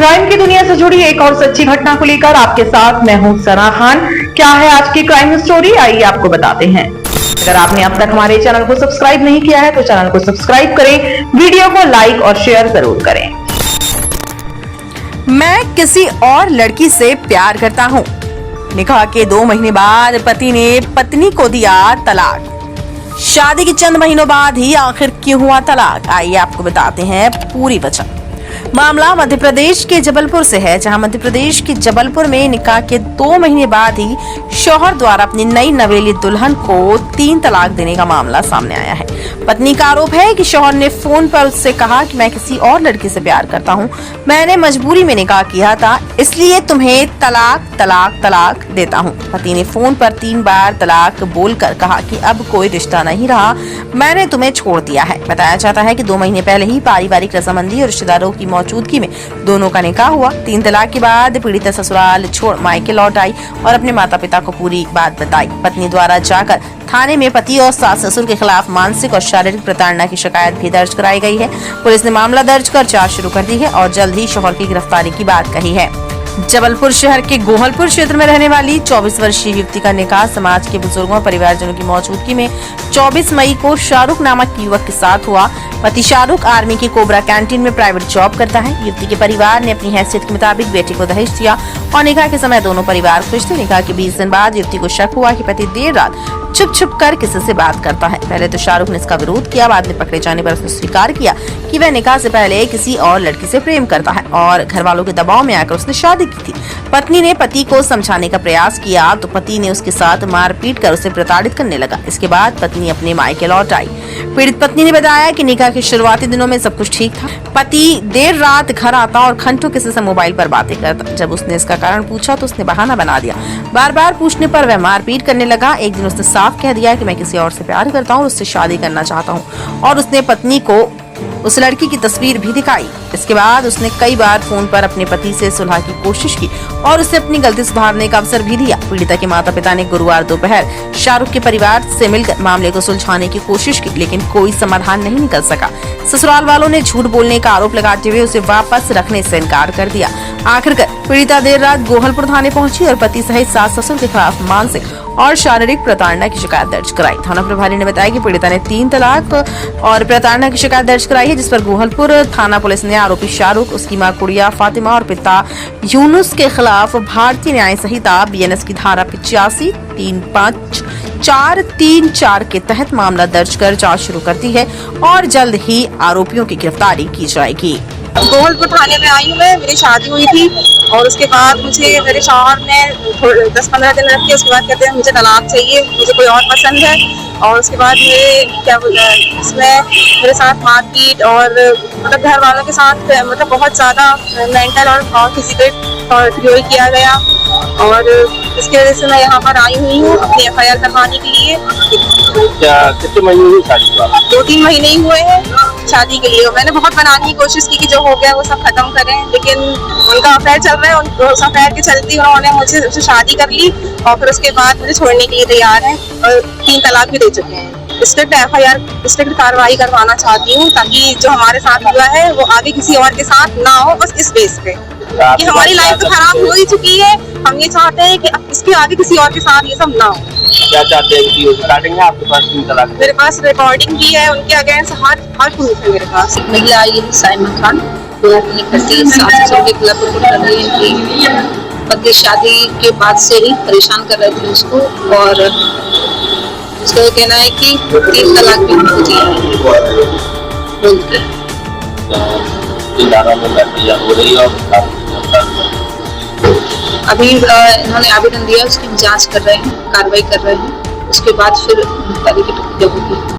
Crime की दुनिया से जुड़ी एक और सच्ची घटना को लेकर आपके साथ मैं हूं सना खान। क्या है आज की क्राइम स्टोरी, आइए आपको बताते हैं। अगर आपने अब तक हमारे चैनल को सब्सक्राइब नहीं किया है तो चैनल को सब्सक्राइब करें, वीडियो को लाइक और शेयर जरूर करें। मैं किसी और लड़की से प्यार करता हूँ। निकाह के 2 महीने बाद पति ने पत्नी को दिया तलाक। शादी के चंद महीनों बाद ही आखिर क्यों हुआ तलाक, आइए आपको बताते हैं पूरी वजह। मामला मध्य प्रदेश के जबलपुर से है, जहां मध्य प्रदेश के जबलपुर में निकाह के 2 महीने बाद ही शौहर द्वारा अपनी नई नवेली दुल्हन को 3 तलाक देने का मामला सामने आया है। पत्नी का आरोप है कि शौहर ने फोन पर उससे कहा कि मैं किसी और लड़की से प्यार करता हूं, मैंने मजबूरी में निकाह किया था, इसलिए तुम्हें तलाक तलाक तलाक देता हूं। पति ने फोन पर 3 बार तलाक बोलकर कहा कि अब कोई रिश्ता नहीं रहा, मैंने तुम्हें छोड़ दिया है। बताया जाता है कि 2 महीने पहले ही पारिवारिक रजामंदी और रिश्तेदारों की मौजूदगी में दोनों का निकाह हुआ। 3 तलाक के बाद पीड़िता ससुराल छोड़ मायके लौट आई और अपने माता पिता को पूरी बात बताई। पत्नी द्वारा जाकर थाने में पति और सास ससुर के खिलाफ मानसिक और शारीरिक प्रताड़ना की शिकायत भी दर्ज कराई गई है। पुलिस ने मामला दर्ज कर जांच शुरू कर दी है और जल्द ही शौहर की गिरफ्तारी की बात कही है। जबलपुर शहर के गोहलपुर क्षेत्र में रहने वाली 24 वर्षीय युवती का निकाह समाज के बुजुर्गों और परिवारजनों की मौजूदगी में 24 मई को शाहरुख नामक युवक के साथ हुआ। पति शाहरुख आर्मी की कोबरा कैंटीन में प्राइवेट जॉब करता है। युवती के परिवार ने अपनी हैसियत के मुताबिक बेटी को दहेज दिया और निकाह के समय दोनों परिवार खुश थे। निकाह के 20 दिन बाद युवती को शक हुआ कि पति देर रात छुप छुप कर किसी से बात करता है। पहले तो शाहरुख ने इसका विरोध किया, बाद में पकड़े जाने पर उसने स्वीकार किया कि वह निकाह से पहले किसी और लड़की से प्रेम करता है और घर वालों के दबाव में आकर उसने शादी की थी। पत्नी ने पति को समझाने का प्रयास किया तो पति ने उसके साथ मारपीट कर उसे प्रताड़ित करने लगा। इसके बाद पत्नी अपने मायके लौट आई। पीड़ित पत्नी ने बताया कि निकाह के शुरुआती दिनों में सब कुछ ठीक था। पति देर रात घर आता और घंटों किसी से मोबाइल पर बातें करता। जब उसने इसका कारण पूछा तो उसने बहाना बना दिया। बार बार पूछने पर वह मारपीट करने लगा। एक दिन उसने साफ कह दिया कि मैं किसी और से प्यार करता हूँ, उससे शादी करना चाहता हूँ और उसने पत्नी को उस लड़की की तस्वीर भी दिखाई। इसके बाद उसने कई बार फोन पर अपने पति से सुलह की कोशिश की और उसे अपनी गलती सुधारने का अवसर भी दिया। पीड़िता के माता पिता ने गुरुवार दोपहर शाहरुख के परिवार से मिलकर मामले को सुलझाने की कोशिश की, लेकिन कोई समाधान नहीं निकल सका। ससुराल वालों ने झूठ बोलने का आरोप लगाते हुए उसे वापस रखने से इनकार कर दिया। आखिरकार पीड़िता देर रात गोहलपुर थाने पहुंची और पति सहित सास ससुर के खिलाफ मानसिक और शारीरिक प्रताड़ना की शिकायत दर्ज कराई। थाना प्रभारी ने बताया कि पीड़िता ने 3 तलाक और प्रताड़ना की शिकायत दर्ज कराई है, जिस पर गोहलपुर थाना पुलिस ने आरोपी शाहरुख, उसकी मां कुड़िया फातिमा और पिता यूनुस के खिलाफ भारतीय न्याय संहिता BNS की धारा 85, 35, 434 के तहत मामला दर्ज कर जांच शुरू कर दी है और जल्द ही आरोपियों की गिरफ्तारी की जाएगी। गोहलपुर थाने में आई हूँ मैं, मेरी शादी हुई थी और उसके बाद मुझे मेरे शौहर ने 10-15 दिन रख के उसके बाद कहते हैं मुझे तलाक चाहिए, मुझे कोई और पसंद है। और उसके बाद मेरे इसमें मेरे साथ मारपीट और मतलब घर वालों के साथ मतलब बहुत ज़्यादा मेंटल और फिजिकल प्रयोग किया गया और इसकी वजह से मैं यहाँ पर आई हुई हूँ अपनी FIR करवाने के लिए। कितने महीने हुई शादी का? 2-3 महीने ही हुए हैं शादी के लिए। मैंने बहुत बनाने की कोशिश की कि जो हो गया वो सब खत्म करें, लेकिन उनका अफेयर चल रहा है। उस अफेयर के चलते उन्होंने मुझसे शादी कर ली और फिर उसके बाद मुझे छोड़ने के लिए तैयार हैं और 3 तलाक भी दे चुके हैं। स्ट्रिक्ट FIR स्ट्रिक्ट कार्रवाई करवाना चाहती हूँ ताकि जो हमारे साथ हुआ है वो आगे किसी और के साथ ना हो, बस इस बेस पे कि हमारी लाइफ तो खराब हो ही चुकी है। हम ये चाहते हैं कि इसके आगे किसी और के साथ ये सब ना हो। क्या चाहते हैं कि रिकॉर्डिंग है आपके पास? 3 तलाक मेरे पास रिकॉर्डिंग भी है, उनके अगेंस्ट हर प्रूफ है मेरे पास। महिला आई है साइमा खान, वो अपनी पति सास ससुर के खिलाफ रिपोर्ट कर रही है कि पति शादी के बाद से ही परेशान कर रहे थे उसको और उसका ये कहना है कि 3 तलाक भी होती है बोल के। अभी इन्होंने आवेदन दिया, उसकी जांच कर रहे हैं, कार्रवाई कर रहे हैं, उसके बाद फिर तारीख होगी।